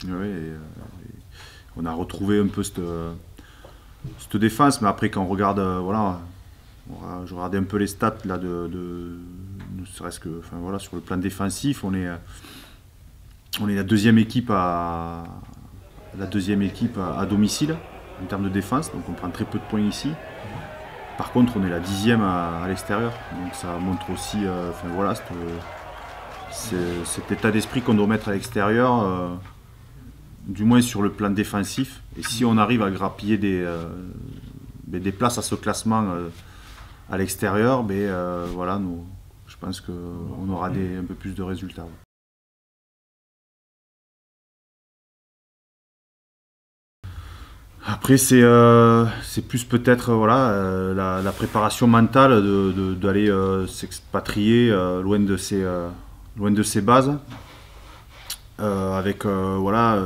Ouais, on a retrouvé un peu cette défense, mais après quand on regarde, voilà, je regardais un peu les stats là ne serait-ce que, enfin voilà, sur le plan défensif, on est la deuxième équipe à domicile en termes de défense, donc on prend très peu de points ici. Par contre, on est la 10e à l'extérieur, donc ça montre aussi, enfin voilà, cet état d'esprit qu'on doit mettre à l'extérieur, du moins sur le plan défensif. Et si on arrive à grappiller des places à ce classement à l'extérieur, voilà, je pense qu'on aura un peu plus de résultats. Après, c'est plus peut-être voilà, la préparation mentale d'aller s'expatrier loin de ses bases, avec voilà,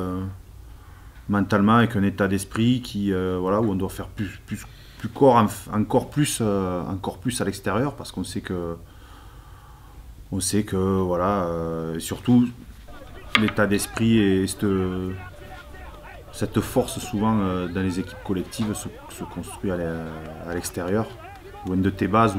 mentalement avec un état d'esprit voilà, où on doit faire encore plus à l'extérieur, parce on sait que voilà, surtout l'état d'esprit et cette force souvent dans les équipes collectives se construit à l'extérieur, loin de tes bases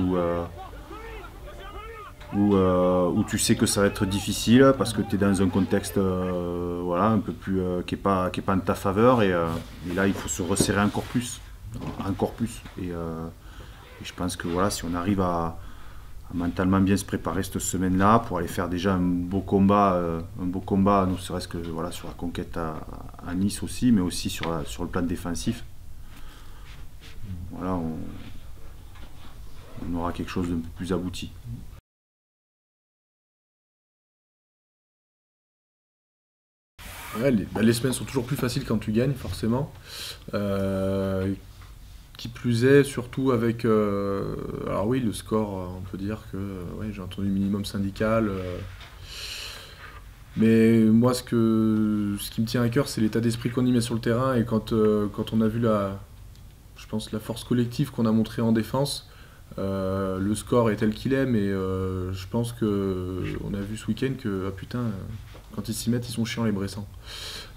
où tu sais que ça va être difficile parce que tu es dans un contexte voilà, un peu plus qui est pas en ta faveur, et là il faut se resserrer encore plus. Et je pense que voilà, si on arrive à mentalement bien se préparer cette semaine-là pour aller faire déjà un beau combat, ne serait-ce que voilà, sur la conquête à Nice aussi, mais aussi sur le plan défensif. Voilà, on aura quelque chose d'un peu plus abouti. Ouais, les semaines sont toujours plus faciles quand tu gagnes, forcément. Qui plus est, surtout avec. Alors oui, le score, on peut dire que ouais, j'ai entendu minimum syndical. Mais moi, ce qui me tient à cœur, c'est l'état d'esprit qu'on y met sur le terrain. Et quand on a vu je pense, la force collective qu'on a montrée en défense, le score est tel qu'il est, mais je pense qu'on a vu ce week-end que, ah putain, quand ils s'y mettent, ils sont chiants les Bressans.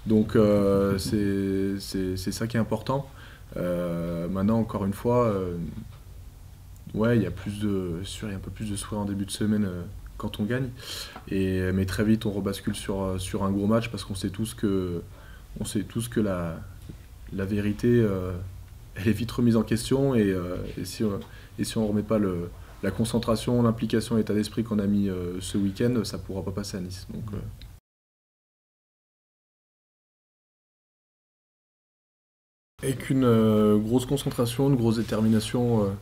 Donc c'est ça qui est important. Maintenant, encore une fois, ouais, il y a sûr, il y a un peu plus de sourire en début de semaine quand on gagne. Mais très vite, on rebascule sur un gros match parce on sait tous que la vérité, elle est vite remise en question. Et si on ne remet pas la concentration, l'implication, l'état d'esprit qu'on a mis ce week-end, ça ne pourra pas passer à Nice. Donc, avec une grosse concentration, une grosse détermination.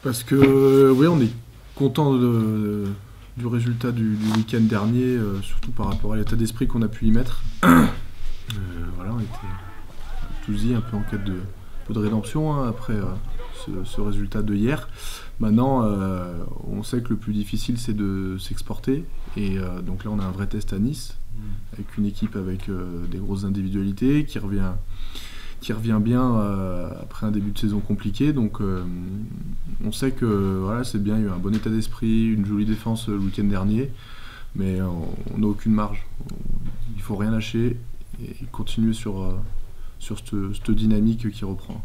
Parce que oui, on est content du résultat du week-end dernier, surtout par rapport à l'état d'esprit qu'on a pu y mettre. Voilà, on était tous dit un peu en quête peu de rédemption hein, après ce résultat de hier. Maintenant, on sait que le plus difficile c'est de s'exporter. Et donc là, on a un vrai test à Nice, avec une équipe avec des grosses individualités qui revient bien après un début de saison compliqué. Donc on sait que voilà, c'est bien, il y a eu un bon état d'esprit, une jolie défense le week-end dernier, mais on n'a aucune marge. Il faut rien lâcher et continuer sur cette dynamique qui reprend.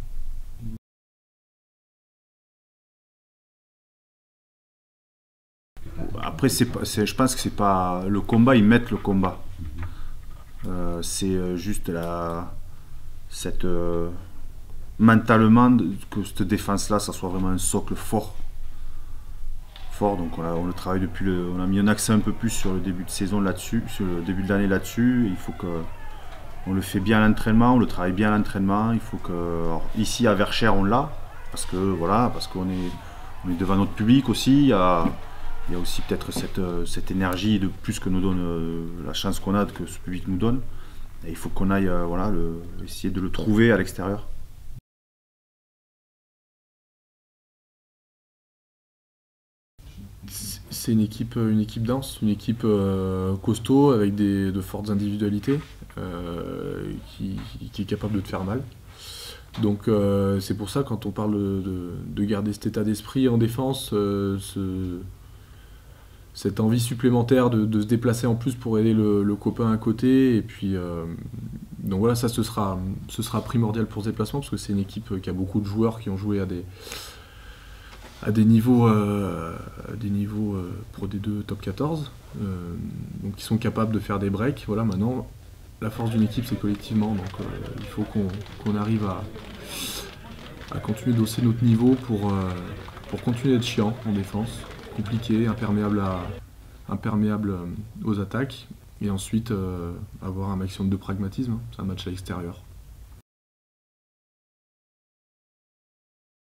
Après, je pense que c'est pas le combat, ils mettent le combat. C'est juste cette mentalement que cette défense-là, ça soit vraiment un socle fort. Donc on le travaille on a mis un accent un peu plus sur le début de saison là-dessus, sur le début de l'année là-dessus. Il faut que on le fait bien à l'entraînement, on le travaille bien à l'entraînement. Il faut que alors, ici à Verchères on l'a parce qu'on est devant notre public aussi. Il y a aussi peut-être cette énergie de plus que nous donne la chance qu'on a que ce public nous donne. Et il faut qu'on aille voilà, essayer de le trouver à l'extérieur. C'est une équipe dense, une équipe costaud avec de fortes individualités qui est capable de te faire mal. Donc c'est pour ça quand on parle de garder cet état d'esprit en défense, cette envie supplémentaire de se déplacer en plus pour aider le copain à côté. Et puis, donc voilà, ça ce sera primordial pour ce déplacement, parce que c'est une équipe qui a beaucoup de joueurs qui ont joué à des niveaux Pro D2 top 14, donc qui sont capables de faire des breaks. Voilà, maintenant, la force d'une équipe, c'est collectivement, donc il faut qu'on arrive à continuer d'hausser notre niveau pour continuer d'être chiant en défense, compliqué, imperméable aux attaques, et ensuite avoir un maximum de pragmatisme. C'est un match à l'extérieur.